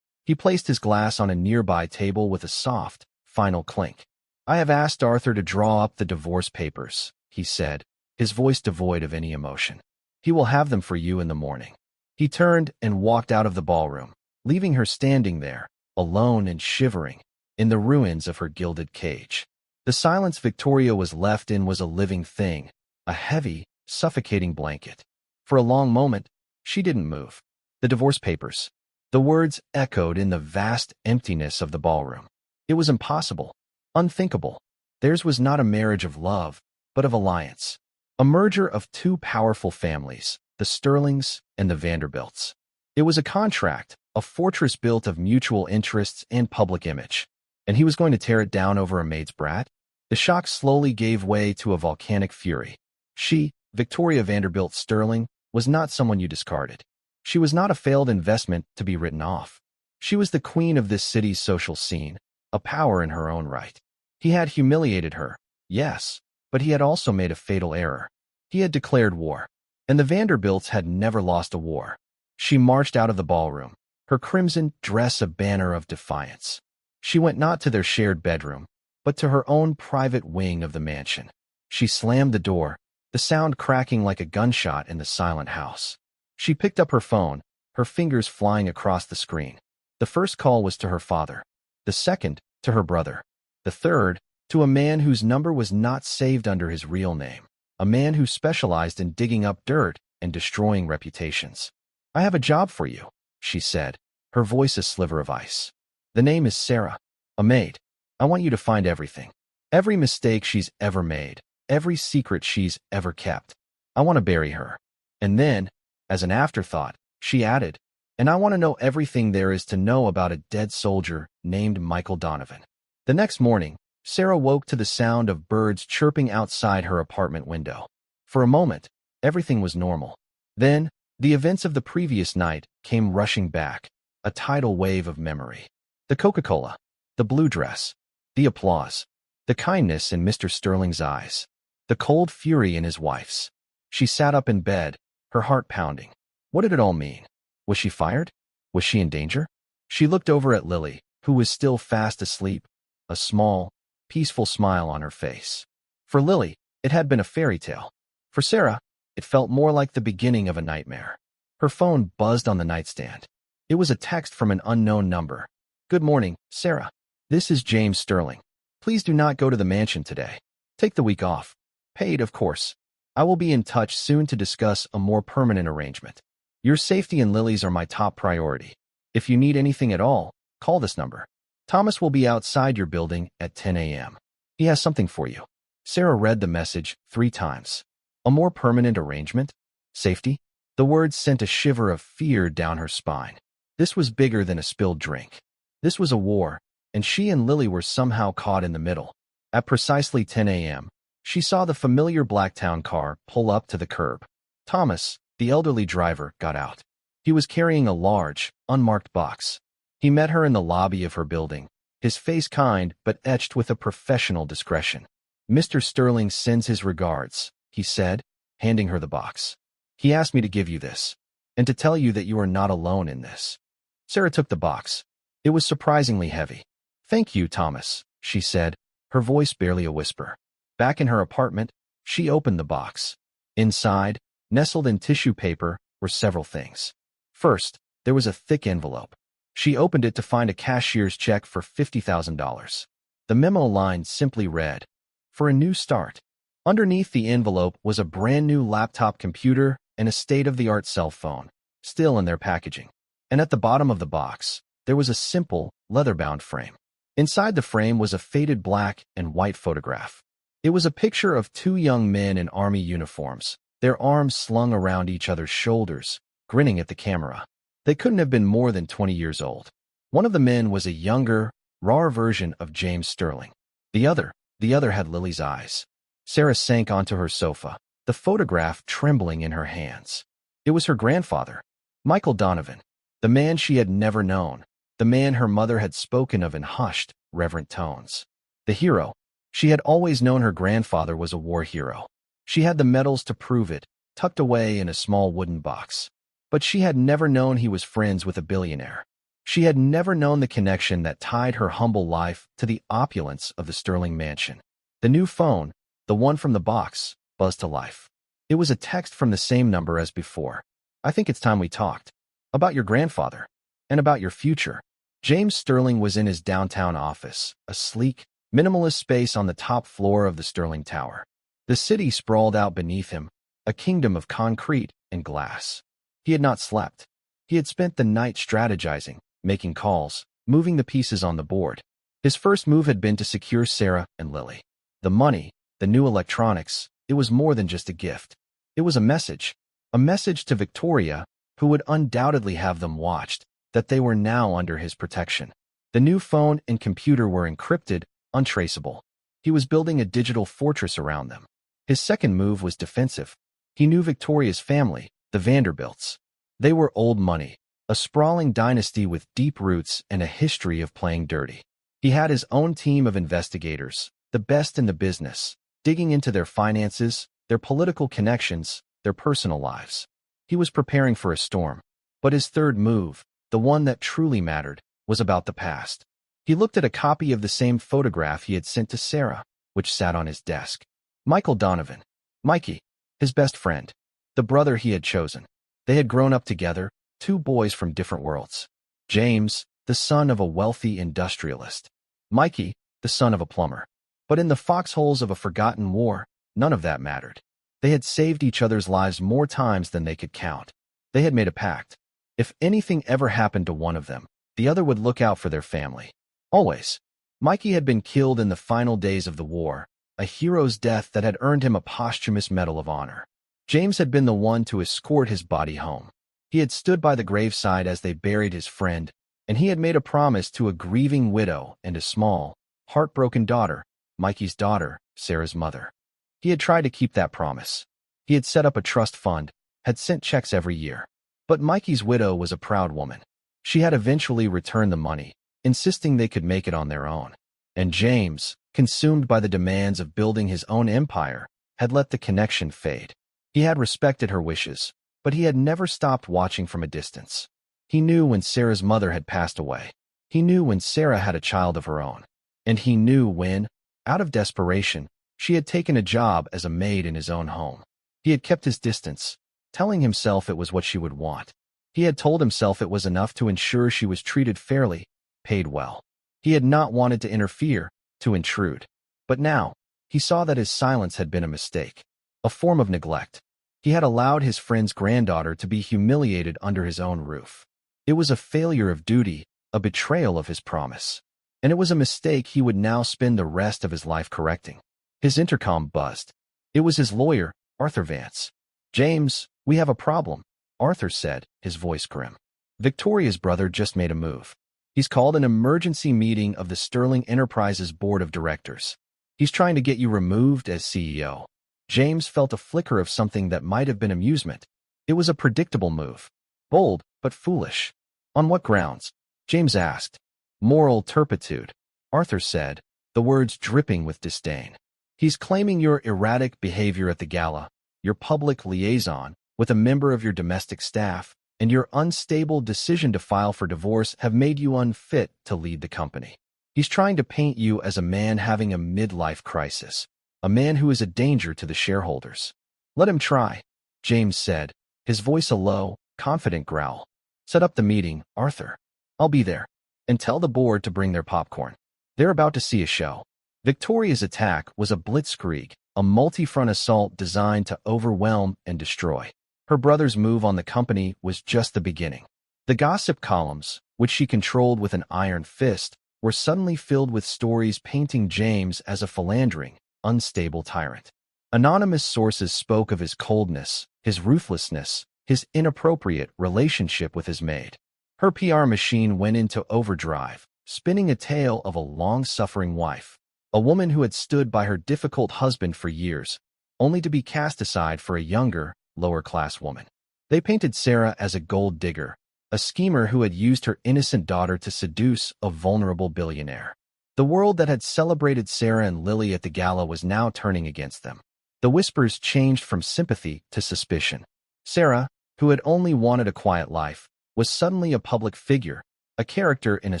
He placed his glass on a nearby table with a soft, final clink. I have asked Arthur to draw up the divorce papers, he said, his voice devoid of any emotion. He will have them for you in the morning. He turned and walked out of the ballroom, leaving her standing there, alone and shivering, in the ruins of her gilded cage. The silence Victoria was left in was a living thing, a heavy, suffocating blanket. For a long moment, she didn't move. The divorce papers. The words echoed in the vast emptiness of the ballroom. It was impossible, unthinkable. Theirs was not a marriage of love, but of alliance. A merger of two powerful families, the Sterlings and the Vanderbilts. It was a contract, a fortress built of mutual interests and public image. And he was going to tear it down over a maid's brat? The shock slowly gave way to a volcanic fury. She, Victoria Vanderbilt Sterling, was not someone you discarded. She was not a failed investment to be written off. She was the queen of this city's social scene, a power in her own right. He had humiliated her, yes, but he had also made a fatal error. He had declared war, and the Vanderbilts had never lost a war. She marched out of the ballroom, her crimson dress a banner of defiance. She went not to their shared bedroom, but to her own private wing of the mansion. She slammed the door, the sound cracking like a gunshot in the silent house. She picked up her phone, her fingers flying across the screen. The first call was to her father, the second to her brother, the third to a man whose number was not saved under his real name, a man who specialized in digging up dirt and destroying reputations. I have a job for you, she said, her voice a sliver of ice. The name is Sarah, a maid. I want you to find everything. Every mistake she's ever made, every secret she's ever kept. I want to bury her. And then, as an afterthought, she added, and I want to know everything there is to know about a dead soldier named Michael Donovan. The next morning, Sarah woke to the sound of birds chirping outside her apartment window. For a moment, everything was normal. Then, the events of the previous night came rushing back, a tidal wave of memory. The Coca-Cola, the blue dress, the applause, the kindness in Mr. Sterling's eyes, the cold fury in his wife's. She sat up in bed, her heart pounding. What did it all mean? Was she fired? Was she in danger? She looked over at Lily, who was still fast asleep, a small, peaceful smile on her face. For Lily, it had been a fairy tale. For Sarah, it felt more like the beginning of a nightmare. Her phone buzzed on the nightstand. It was a text from an unknown number. Good morning, Sarah. This is James Sterling. Please do not go to the mansion today. Take the week off. Paid, of course. I will be in touch soon to discuss a more permanent arrangement. Your safety and Lily's are my top priority. If you need anything at all, call this number. Thomas will be outside your building at 10 a.m. He has something for you. Sarah read the message 3 times. A more permanent arrangement? Safety? The words sent a shiver of fear down her spine. This was bigger than a spilled drink. This was a war, and she and Lily were somehow caught in the middle. At precisely 10 a.m., she saw the familiar Blacktown car pull up to the curb. Thomas, the elderly driver, got out. He was carrying a large, unmarked box. He met her in the lobby of her building, his face kind but etched with a professional discretion. Mr. Sterling sends his regards, he said, handing her the box. He asked me to give you this, and to tell you that you are not alone in this. Sarah took the box. It was surprisingly heavy. Thank you, Thomas, she said, her voice barely a whisper. Back in her apartment, she opened the box. Inside, nestled in tissue paper, were several things. First, there was a thick envelope. She opened it to find a cashier's check for $50,000. The memo line simply read, "For a new start." Underneath the envelope was a brand new laptop computer, and a state-of-the-art cell phone, still in their packaging. And at the bottom of the box, there was a simple, leather-bound frame. Inside the frame was a faded black and white photograph. It was a picture of two young men in army uniforms, their arms slung around each other's shoulders, grinning at the camera. They couldn't have been more than 20 years old. One of the men was a younger, rawer version of James Sterling. The other had Lily's eyes. Sarah sank onto her sofa, the photograph trembling in her hands. It was her grandfather, Michael Donovan, the man she had never known, the man her mother had spoken of in hushed, reverent tones. The hero. She had always known her grandfather was a war hero. She had the medals to prove it, tucked away in a small wooden box. But she had never known he was friends with a billionaire. She had never known the connection that tied her humble life to the opulence of the Sterling mansion. The new phone, the one from the box, buzzed to life. It was a text from the same number as before. "I think it's time we talked. About your grandfather. And about your future." James Sterling was in his downtown office, a sleek, minimalist space on the top floor of the Sterling Tower. The city sprawled out beneath him, a kingdom of concrete and glass. He had not slept. He had spent the night strategizing, making calls, moving the pieces on the board. His first move had been to secure Sarah and Lily. The money, the new electronics, it was more than just a gift. It was a message to Victoria, who would undoubtedly have them watched, that they were now under his protection. The new phone and computer were encrypted, untraceable. He was building a digital fortress around them. His second move was defensive. He knew Victoria's family, the Vanderbilts. They were old money, a sprawling dynasty with deep roots and a history of playing dirty. He had his own team of investigators, the best in the business, digging into their finances, their political connections, their personal lives. He was preparing for a storm. But his third move, the one that truly mattered, was about the past. He looked at a copy of the same photograph he had sent to Sarah, which sat on his desk. Michael Donovan. Mikey, his best friend. The brother he had chosen. They had grown up together, two boys from different worlds. James, the son of a wealthy industrialist. Mikey, the son of a plumber. But in the foxholes of a forgotten war, none of that mattered. They had saved each other's lives more times than they could count. They had made a pact. If anything ever happened to one of them, the other would look out for their family. Always. Mikey had been killed in the final days of the war, a hero's death that had earned him a posthumous Medal of Honor. James had been the one to escort his body home. He had stood by the graveside as they buried his friend, and he had made a promise to a grieving widow and a small, heartbroken daughter, Mikey's daughter, Sarah's mother. He had tried to keep that promise. He had set up a trust fund, had sent checks every year. But Mikey's widow was a proud woman. She had eventually returned the money, insisting they could make it on their own. And James, consumed by the demands of building his own empire, had let the connection fade. He had respected her wishes, but he had never stopped watching from a distance. He knew when Sarah's mother had passed away. He knew when Sarah had a child of her own. And he knew when, out of desperation, she had taken a job as a maid in his own home. He had kept his distance, telling himself it was what she would want. He had told himself it was enough to ensure she was treated fairly, paid well. He had not wanted to interfere, to intrude. But now, he saw that his silence had been a mistake, a form of neglect. He had allowed his friend's granddaughter to be humiliated under his own roof. It was a failure of duty, a betrayal of his promise. And it was a mistake he would now spend the rest of his life correcting. His intercom buzzed. It was his lawyer, Arthur Vance. "James, we have a problem," Arthur said, his voice grim. "Victoria's brother just made a move. He's called an emergency meeting of the Sterling Enterprises Board of Directors. He's trying to get you removed as CEO." James felt a flicker of something that might have been amusement. It was a predictable move. Bold, but foolish. "On what grounds?" James asked. "Moral turpitude," Arthur said, the words dripping with disdain. "He's claiming your erratic behavior at the gala, your public liaison with a member of your domestic staff, and your unstable decision to file for divorce have made you unfit to lead the company. He's trying to paint you as a man having a midlife crisis, a man who is a danger to the shareholders." "Let him try," James said, his voice a low, confident growl. "Set up the meeting, Arthur. I'll be there. And tell the board to bring their popcorn. They're about to see a show." Victoria's attack was a blitzkrieg, a multi-front assault designed to overwhelm and destroy. Her brother's move on the company was just the beginning. The gossip columns, which she controlled with an iron fist, were suddenly filled with stories painting James as a philandering, unstable tyrant. Anonymous sources spoke of his coldness, his ruthlessness, his inappropriate relationship with his maid. Her PR machine went into overdrive, spinning a tale of a long-suffering wife, a woman who had stood by her difficult husband for years, only to be cast aside for a younger, lower-class woman. They painted Sarah as a gold digger, a schemer who had used her innocent daughter to seduce a vulnerable billionaire. The world that had celebrated Sarah and Lily at the gala was now turning against them. The whispers changed from sympathy to suspicion. Sarah, who had only wanted a quiet life, was suddenly a public figure, a character in a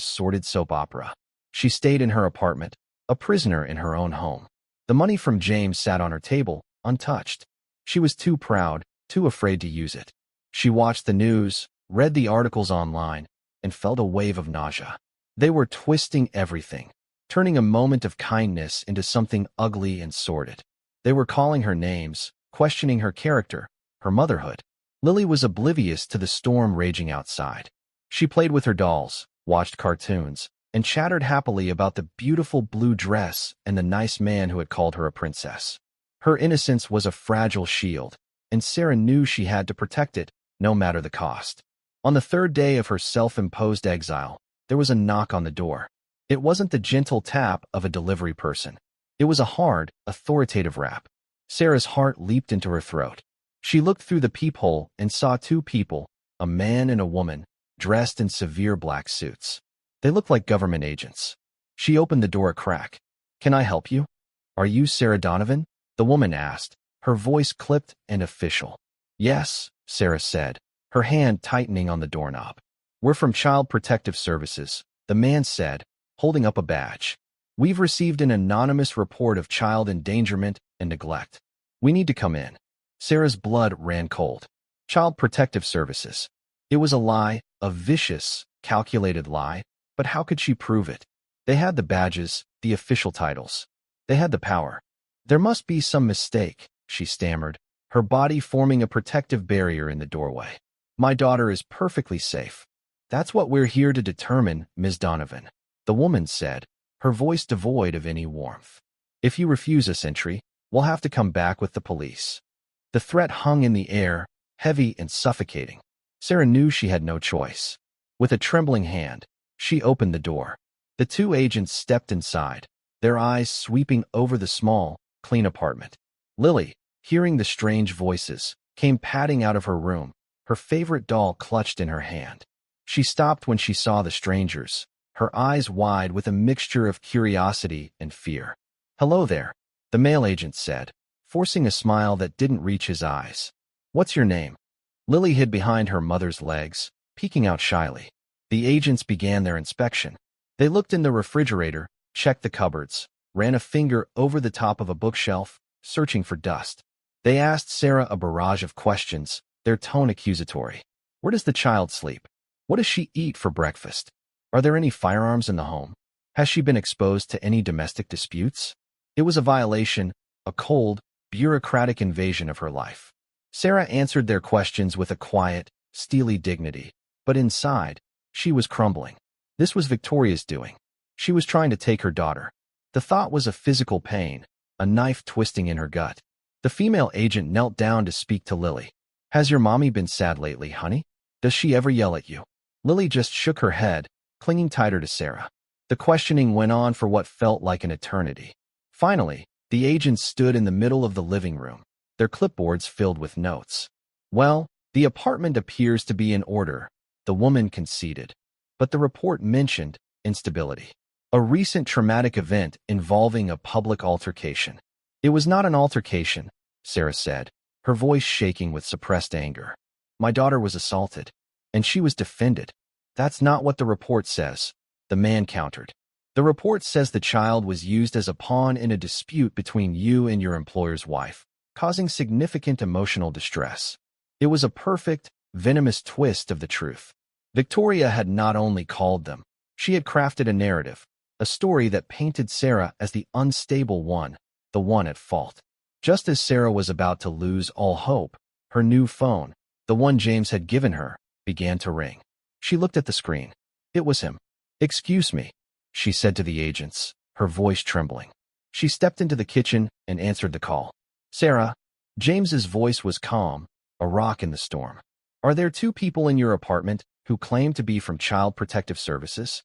sordid soap opera. She stayed in her apartment, a prisoner in her own home. The money from James sat on her table, untouched. She was too proud, too afraid to use it. She watched the news, read the articles online, and felt a wave of nausea. They were twisting everything, turning a moment of kindness into something ugly and sordid. They were calling her names, questioning her character, her motherhood. Lily was oblivious to the storm raging outside. She played with her dolls, watched cartoons, and chattered happily about the beautiful blue dress and the nice man who had called her a princess. Her innocence was a fragile shield, and Sarah knew she had to protect it, no matter the cost. On the third day of her self-imposed exile, there was a knock on the door. It wasn't the gentle tap of a delivery person. It was a hard, authoritative rap. Sarah's heart leaped into her throat. She looked through the peephole and saw two people, a man and a woman, dressed in severe black suits. They looked like government agents. She opened the door a crack. "Can I help you?" "Are you Sarah Donovan?" the woman asked, her voice clipped and official. "Yes," Sarah said, her hand tightening on the doorknob. "We're from Child Protective Services," the man said, holding up a badge. "We've received an anonymous report of child endangerment and neglect. We need to come in." Sarah's blood ran cold. Child Protective Services. It was a lie, a vicious, calculated lie, but how could she prove it? They had the badges, the official titles. They had the power. "There must be some mistake," she stammered, her body forming a protective barrier in the doorway. "My daughter is perfectly safe." "That's what we're here to determine, Ms. Donovan," the woman said, her voice devoid of any warmth. "If you refuse us entry, we'll have to come back with the police." The threat hung in the air, heavy and suffocating. Sarah knew she had no choice. With a trembling hand, she opened the door. The two agents stepped inside, their eyes sweeping over the small, clean apartment. Lily, hearing the strange voices, came padding out of her room, her favorite doll clutched in her hand. She stopped when she saw the strangers, her eyes wide with a mixture of curiosity and fear. "Hello there," the male agent said, forcing a smile that didn't reach his eyes. "What's your name?" Lily hid behind her mother's legs, peeking out shyly. The agents began their inspection. They looked in the refrigerator, checked the cupboards, ran a finger over the top of a bookshelf, searching for dust. They asked Sarah a barrage of questions, their tone accusatory. "Where does the child sleep? What does she eat for breakfast? Are there any firearms in the home? Has she been exposed to any domestic disputes?" It was a violation, a cold, bureaucratic invasion of her life. Sarah answered their questions with a quiet, steely dignity, but inside, she was crumbling. This was Victoria's doing. She was trying to take her daughter. The thought was a physical pain, a knife twisting in her gut. The female agent knelt down to speak to Lily. "Has your mommy been sad lately, honey? Does she ever yell at you?" Lily just shook her head, clinging tighter to Sarah. The questioning went on for what felt like an eternity. Finally, the agents stood in the middle of the living room, their clipboards filled with notes. "Well, the apartment appears to be in order," the woman conceded. But the report mentioned instability. A recent traumatic event involving a public altercation. "It was not an altercation," Sarah said, her voice shaking with suppressed anger. "My daughter was assaulted, and she was defended." "That's not what the report says," the man countered. "The report says the child was used as a pawn in a dispute between you and your employer's wife, causing significant emotional distress." It was a perfect, venomous twist of the truth. Victoria had not only called them, she had crafted a narrative, a story that painted Sarah as the unstable one, the one at fault. Just as Sarah was about to lose all hope, her new phone, the one James had given her, began to ring. She looked at the screen. It was him. "Excuse me," she said to the agents, her voice trembling. She stepped into the kitchen and answered the call. "Sarah." James's voice was calm, a rock in the storm. "Are there two people in your apartment who claim to be from Child Protective Services?"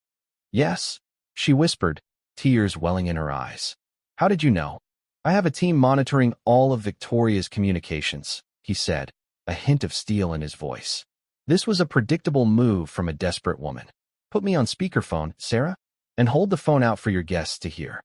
"Yes," she whispered, tears welling in her eyes. "How did you know?" "I have a team monitoring all of Victoria's communications," he said, a hint of steel in his voice. This was a predictable move from a desperate woman. "Put me on speakerphone, Sarah, and hold the phone out for your guests to hear."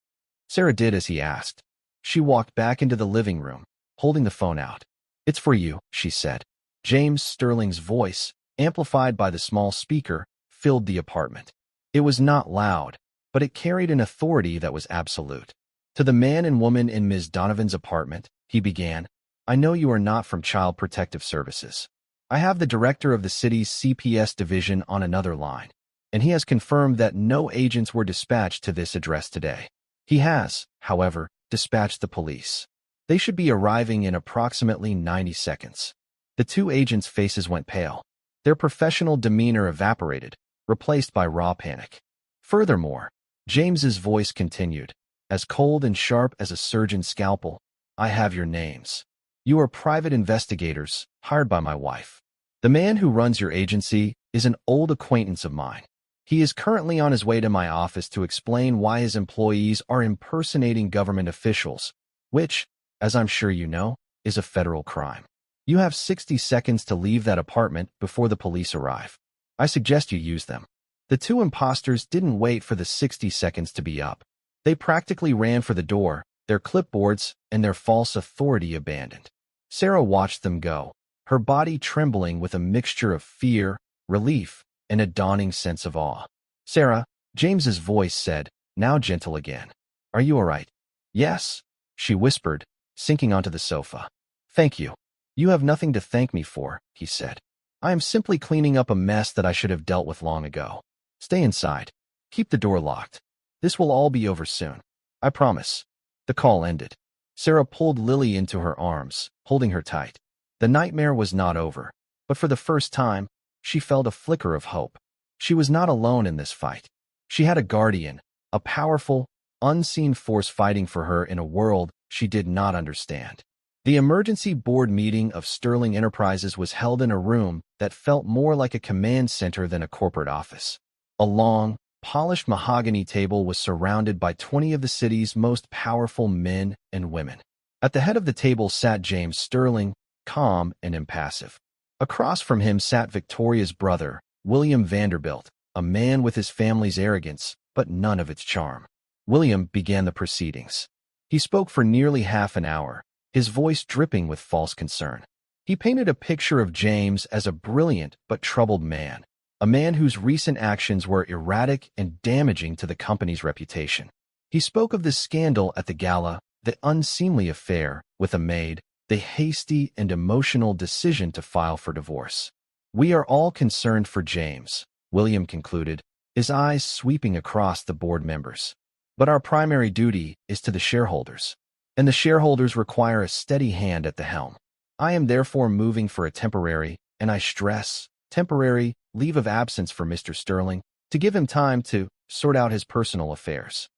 Sarah did as he asked. She walked back into the living room, holding the phone out. "It's for you," she said. James Sterling's voice, amplified by the small speaker, filled the apartment. It was not loud, but it carried an authority that was absolute. To the man and woman in Ms. Donovan's apartment, he began, "I know you are not from Child Protective Services. I have the director of the city's CPS division on another line, and he has confirmed that no agents were dispatched to this address today. He has, however, dispatched the police. They should be arriving in approximately 90 seconds. The two agents' faces went pale. Their professional demeanor evaporated, replaced by raw panic. Furthermore, James's voice continued, as cold and sharp as a surgeon's scalpel. "I have your names. You are private investigators, hired by my wife. The man who runs your agency is an old acquaintance of mine. He is currently on his way to my office to explain why his employees are impersonating government officials, which, as I'm sure you know, is a federal crime. You have 60 seconds to leave that apartment before the police arrive. I suggest you use them." The two imposters didn't wait for the 60 seconds to be up. They practically ran for the door, their clipboards and their false authority abandoned. Sarah watched them go, her body trembling with a mixture of fear, relief, and a dawning sense of awe. "Sarah," James's voice said, now gentle again. "Are you all right?" "Yes," she whispered, sinking onto the sofa. "Thank you. You have nothing to thank me for," he said. "I am simply cleaning up a mess that I should have dealt with long ago. Stay inside. Keep the door locked. This will all be over soon. I promise." The call ended. Sarah pulled Lily into her arms, holding her tight. The nightmare was not over, but for the first time, she felt a flicker of hope. She was not alone in this fight. She had a guardian, a powerful, unseen force fighting for her in a world she did not understand. The emergency board meeting of Sterling Enterprises was held in a room that felt more like a command center than a corporate office. A long, polished mahogany table was surrounded by 20 of the city's most powerful men and women. At the head of the table sat James Sterling, calm and impassive. Across from him sat Victoria's brother, William Vanderbilt, a man with his family's arrogance, but none of its charm. William began the proceedings. He spoke for nearly half an hour, his voice dripping with false concern. He painted a picture of James as a brilliant but troubled man, a man whose recent actions were erratic and damaging to the company's reputation. He spoke of the scandal at the gala, the unseemly affair with a maid, the hasty and emotional decision to file for divorce. "We are all concerned for James," William concluded, his eyes sweeping across the board members. "But our primary duty is to the shareholders, and the shareholders require a steady hand at the helm. I am therefore moving for a temporary, and I stress, temporary, leave of absence for Mr. Sterling, to give him time to sort out his personal affairs."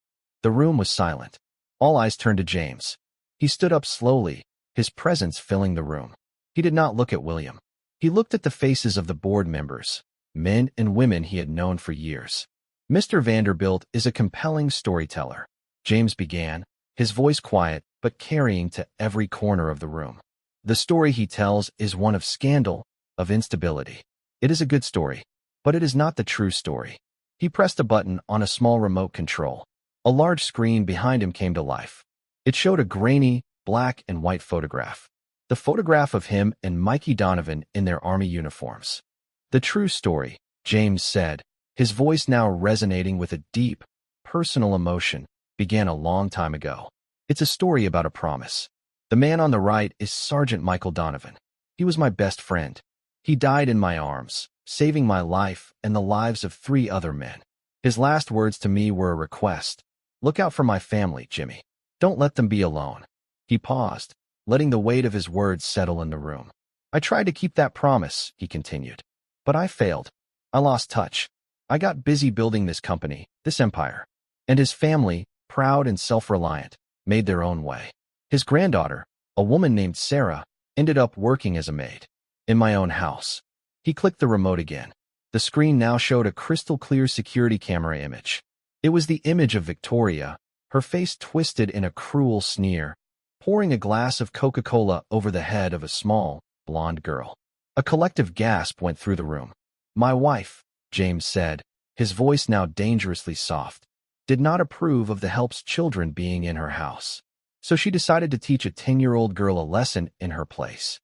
The room was silent. All eyes turned to James. He stood up slowly, his presence filling the room. He did not look at William. He looked at the faces of the board members, men and women he had known for years. "Mr. Vanderbilt is a compelling storyteller," James began, his voice quiet but carrying to every corner of the room. "The story he tells is one of scandal, of instability. It is a good story, but it is not the true story." He pressed a button on a small remote control. A large screen behind him came to life. It showed a grainy, black and white photograph. The photograph of him and Mikey Donovan in their army uniforms. "The true story," James said, his voice now resonating with a deep, personal emotion, began a long time ago. "It's a story about a promise. The man on the right is Sergeant Michael Donovan. He was my best friend. He died in my arms, saving my life and the lives of 3 other men. His last words to me were a request. Look out for my family, Jimmy. Don't let them be alone." He paused, letting the weight of his words settle in the room. I tried to keep that promise, he continued. But I failed. I lost touch. I got busy building this company, this empire. And his family, proud and self-reliant, made their own way. His granddaughter, a woman named Sarah, ended up working as a maid. In my own house. He clicked the remote again. The screen now showed a crystal-clear security camera image. It was the image of Victoria, her face twisted in a cruel sneer, pouring a glass of Coca-Cola over the head of a small, blonde girl. A collective gasp went through the room. My wife, James said, his voice now dangerously soft, did not approve of the help's children being in her house. So she decided to teach a 10-year-old girl a lesson in her place.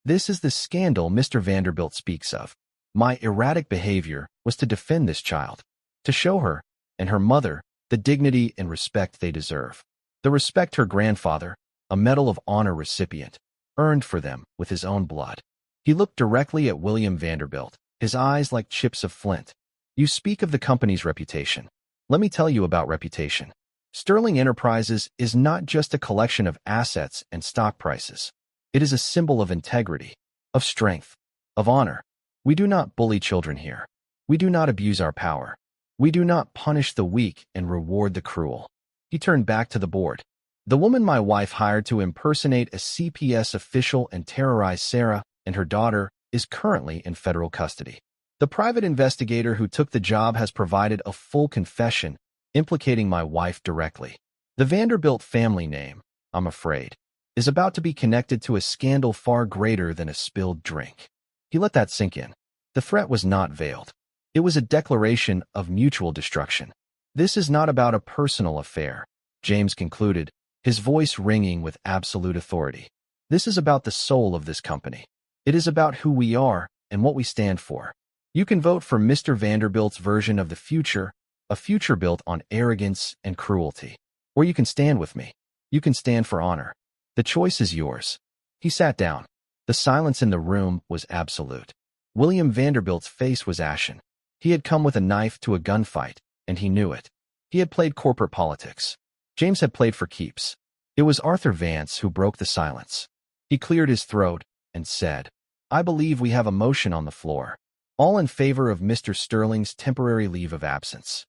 This is the scandal Mr. Vanderbilt speaks of. My erratic behavior was to defend this child, to show her, and her mother, the dignity and respect they deserve. The respect her grandfather, a Medal of Honor recipient, earned for them with his own blood. He looked directly at William Vanderbilt, his eyes like chips of flint. You speak of the company's reputation. Let me tell you about reputation. Sterling Enterprises is not just a collection of assets and stock prices. It is a symbol of integrity, of strength, of honor. We do not bully children here. We do not abuse our power. We do not punish the weak and reward the cruel. He turned back to the board. The woman my wife hired to impersonate a CPS official and terrorize Sarah and her daughter is currently in federal custody. The private investigator who took the job has provided a full confession, implicating my wife directly. The Vanderbilt family name, I'm afraid, is about to be connected to a scandal far greater than a spilled drink. He let that sink in. The threat was not veiled. It was a declaration of mutual destruction. This is not about a personal affair, James concluded, his voice ringing with absolute authority. This is about the soul of this company. It is about who we are and what we stand for. You can vote for Mr. Vanderbilt's version of the future, a future built on arrogance and cruelty. Or you can stand with me. You can stand for honor. The choice is yours. He sat down. The silence in the room was absolute. William Vanderbilt's face was ashen. He had come with a knife to a gunfight, and he knew it. He had played corporate politics. James had played for keeps. It was Arthur Vance who broke the silence. He cleared his throat and said, I believe we have a motion on the floor. All in favor of Mr. Sterling's temporary leave of absence.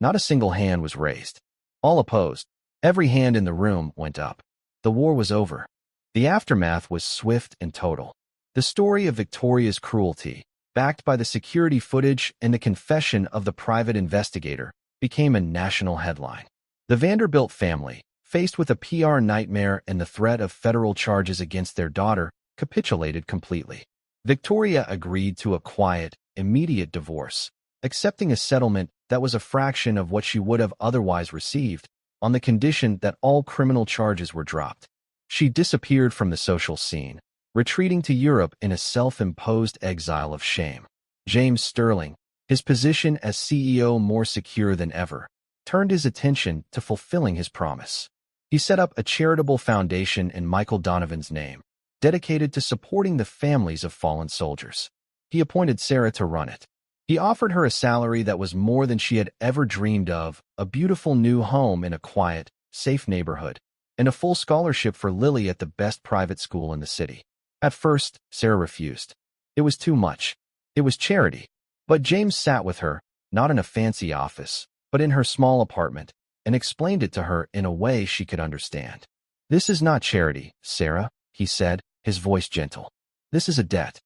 Not a single hand was raised. All opposed. Every hand in the room went up. The war was over. The aftermath was swift and total. The story of Victoria's cruelty, backed by the security footage and the confession of the private investigator, became a national headline. The Vanderbilt family, faced with a PR nightmare and the threat of federal charges against their daughter, capitulated completely. Victoria agreed to a quiet, immediate divorce, accepting a settlement that was a fraction of what she would have otherwise received, on the condition that all criminal charges were dropped. She disappeared from the social scene, retreating to Europe in a self-imposed exile of shame. James Sterling, his position as CEO more secure than ever, turned his attention to fulfilling his promise. He set up a charitable foundation in Michael Donovan's name, dedicated to supporting the families of fallen soldiers. He appointed Sarah to run it. He offered her a salary that was more than she had ever dreamed of, a beautiful new home in a quiet, safe neighborhood, and a full scholarship for Lily at the best private school in the city. At first, Sarah refused. It was too much. It was charity. But James sat with her, not in a fancy office, but in her small apartment, and explained it to her in a way she could understand. This is not charity, Sarah, he said, his voice gentle. This is a debt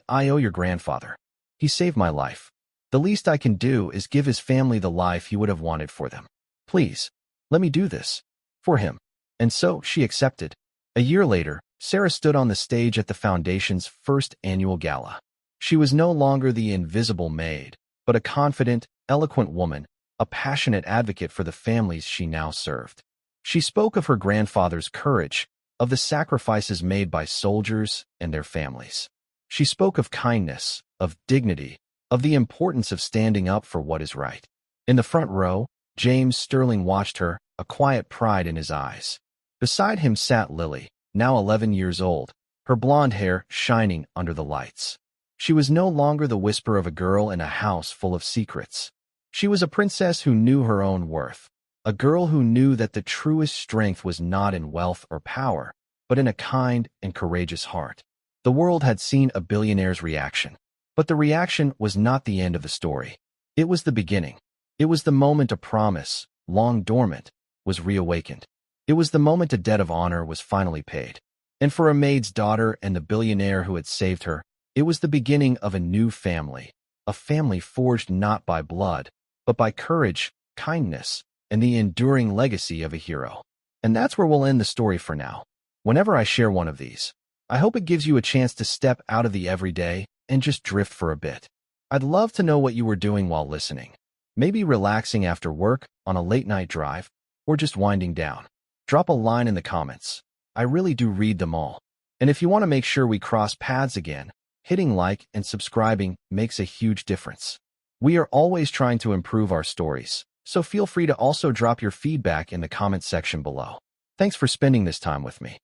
I owe your grandfather. He saved my life. The least I can do is give his family the life he would have wanted for them. Please, let me do this. For him. And so she accepted. A year later, Sarah stood on the stage at the Foundation's first annual gala. She was no longer the invisible maid, but a confident, eloquent woman, a passionate advocate for the families she now served. She spoke of her grandfather's courage, of the sacrifices made by soldiers and their families. She spoke of kindness, of dignity, of the importance of standing up for what is right. In the front row, James Sterling watched her, a quiet pride in his eyes. Beside him sat Lily, now 11 years old, her blonde hair shining under the lights. She was no longer the whisper of a girl in a house full of secrets. She was a princess who knew her own worth, a girl who knew that the truest strength was not in wealth or power, but in a kind and courageous heart. The world had seen a billionaire's reaction. But the reaction was not the end of the story. It was the beginning. It was the moment a promise, long dormant, was reawakened. It was the moment a debt of honor was finally paid. And for a maid's daughter and the billionaire who had saved her, it was the beginning of a new family. A family forged not by blood, but by courage, kindness, and the enduring legacy of a hero. And that's where we'll end the story for now. Whenever I share one of these, I hope it gives you a chance to step out of the everyday and just drift for a bit. I'd love to know what you were doing while listening. Maybe relaxing after work, on a late-night drive, or just winding down. Drop a line in the comments. I really do read them all. And if you want to make sure we cross paths again, hitting like and subscribing makes a huge difference. We are always trying to improve our stories, so feel free to also drop your feedback in the comment section below. Thanks for spending this time with me.